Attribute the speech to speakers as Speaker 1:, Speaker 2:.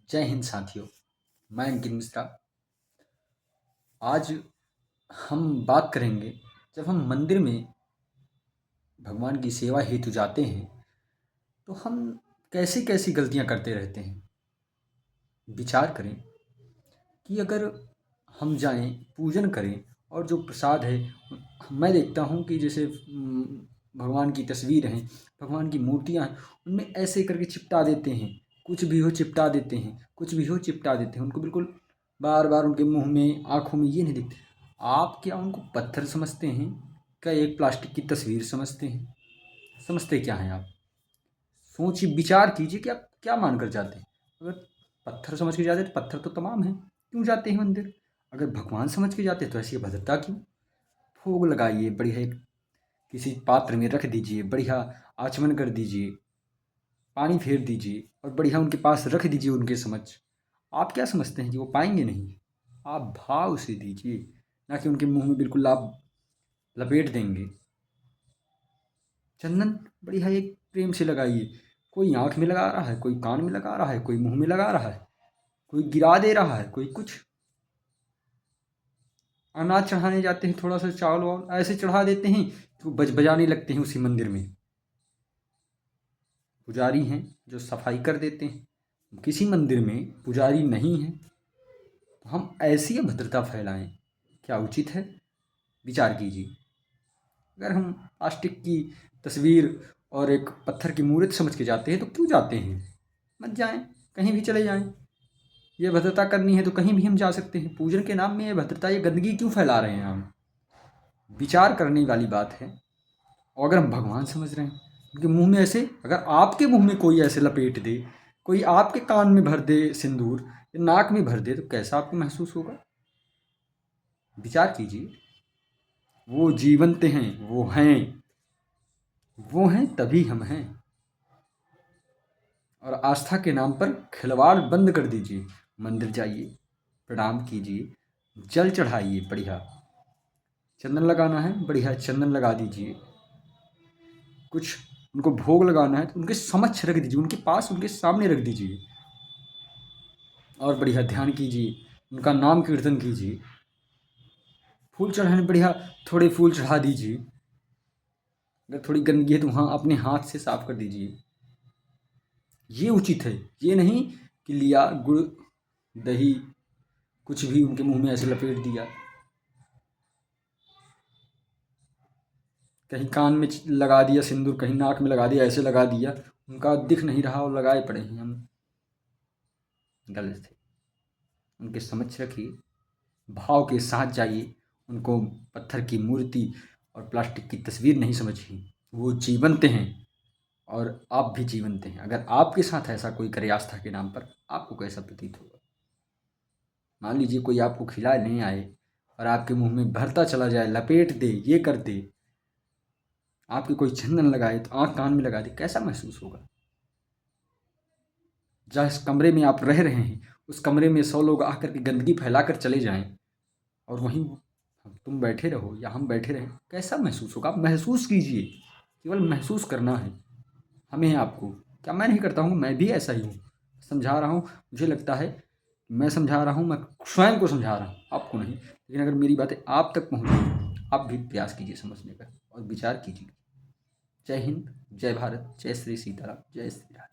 Speaker 1: जय हिंद साथियों। मैं अंकित मिश्रा। आज हम बात करेंगे, जब हम मंदिर में भगवान की सेवा हेतु जाते हैं तो हम कैसी कैसी गलतियां करते रहते हैं। विचार करें कि अगर हम जाएं, पूजन करें और जो प्रसाद है, मैं देखता हूं कि जैसे भगवान की तस्वीर हैं, भगवान की मूर्तियां हैं, उनमें ऐसे करके चिपटा देते हैं। कुछ भी हो चिपटा देते हैं, कुछ भी हो चिपटा देते हैं। उनको बिल्कुल बार बार उनके मुंह में, आंखों में ये नहीं दिखते। आप क्या उनको पत्थर समझते हैं? क्या एक प्लास्टिक की तस्वीर समझते हैं? समझते क्या हैं आप? सोचिए, विचार कीजिए कि आप क्या मानकर जाते हैं। अगर पत्थर समझ के जाते हैं तो पत्थर तो तमाम हैं, क्यों जाते हैं मंदिर? अगर भगवान समझ के जाते हैं तो ऐसी अभद्रता क्यों? भोग लगाइए, बढ़िया एक किसी पात्र में रख दीजिए, बढ़िया आचमन कर दीजिए, पानी फेर दीजिए और बढ़िया उनके पास रख दीजिए उनके समक्ष। आप क्या समझते हैं कि वो पाएंगे नहीं? आप भाव से दीजिए, ना कि उनके मुंह में बिल्कुल आप लपेट देंगे। चंदन बढ़िया एक प्रेम से लगाइए। कोई आंख में लगा रहा है, कोई कान में लगा रहा है, कोई मुंह में लगा रहा है, कोई गिरा दे रहा है, कोई कुछ। अनाज चढ़ाने जाते हैं, थोड़ा सा चावल वावल ऐसे चढ़ा देते हैं तो बजाने लगते हैं उसी मंदिर में। पुजारी हैं जो सफाई कर देते हैं, किसी मंदिर में पुजारी नहीं है तो हम ऐसी अभद्रता फैलाएं, क्या उचित है? विचार कीजिए। अगर हम प्लास्टिक की तस्वीर और एक पत्थर की मूर्ति समझ के जाते हैं तो क्यों जाते हैं? मत जाएं, कहीं भी चले जाएं। ये भद्रता करनी है तो कहीं भी हम जा सकते हैं। पूजन के नाम में ये भद्रता, ये गंदगी क्यों फैला रहे हैं हम? विचार करने वाली बात है। और अगर हम भगवान समझ रहे हैं, उनके मुंह में ऐसे, अगर आपके मुंह में कोई ऐसे लपेट दे, कोई आपके कान में भर दे सिंदूर या नाक में भर दे, तो कैसा आपको महसूस होगा? विचार कीजिए। वो जीवंत हैं, वो हैं तभी हम हैं। और आस्था के नाम पर खिलवाड़ बंद कर दीजिए। मंदिर जाइए, प्रणाम कीजिए, जल चढ़ाइए, बढ़िया चंदन लगाना है, बढ़िया चंदन लगा दीजिए। कुछ उनको भोग लगाना है तो उनके समक्ष रख दीजिए, उनके पास, उनके सामने रख दीजिए और बढ़िया ध्यान कीजिए, उनका नाम कीर्तन कीजिए। फूल चढ़ाने, बढ़िया थोड़े फूल चढ़ा दीजिए। अगर थोड़ी गंदगी है तो वहाँ अपने हाथ से साफ कर दीजिए। ये उचित है। ये नहीं कि लिया गुड़ दही कुछ भी उनके मुंह में ऐसे लपेट दिया, कहीं कान में लगा दिया सिंदूर, कहीं नाक में लगा दिया, ऐसे लगा दिया, उनका दिख नहीं रहा और लगाए पड़े हैं हम। गलत है। उनके समक्ष रखिए, भाव के साथ जाइए। उनको पत्थर की मूर्ति और प्लास्टिक की तस्वीर नहीं समझिए। वो जीवंत हैं और आप भी जीवंत हैं। अगर आपके साथ ऐसा कोई करे आस्था के नाम पर, आपको कैसा प्रतीत होगा? मान लीजिए कोई आपको खिलाने आए और आपके मुंह में भरता चला जाए, लपेट दे, ये कर दे, आपके कोई चंदन लगाए तो आंख कान में लगा दे, कैसा महसूस होगा? जिस कमरे में आप रह रहे हैं उस कमरे में 100 लोग आकर के गंदगी फैलाकर चले जाएं और वहीं तुम बैठे रहो या हम बैठे रहें, कैसा महसूस होगा? आप महसूस कीजिए। केवल महसूस करना है हमें। आपको क्या मैं नहीं करता हूँ? मैं भी ऐसा ही हूँ। समझा रहा हूँ, मुझे लगता है मैं समझा रहा हूँ, मैं स्वयं को समझा रहा हूँ, आपको नहीं। लेकिन अगर मेरी बातें आप तक पहुँची, आप भी प्रयास कीजिए समझने का और विचार कीजिए। जय हिंद, जय भारत, जय श्री सीताराम, जय श्री राम।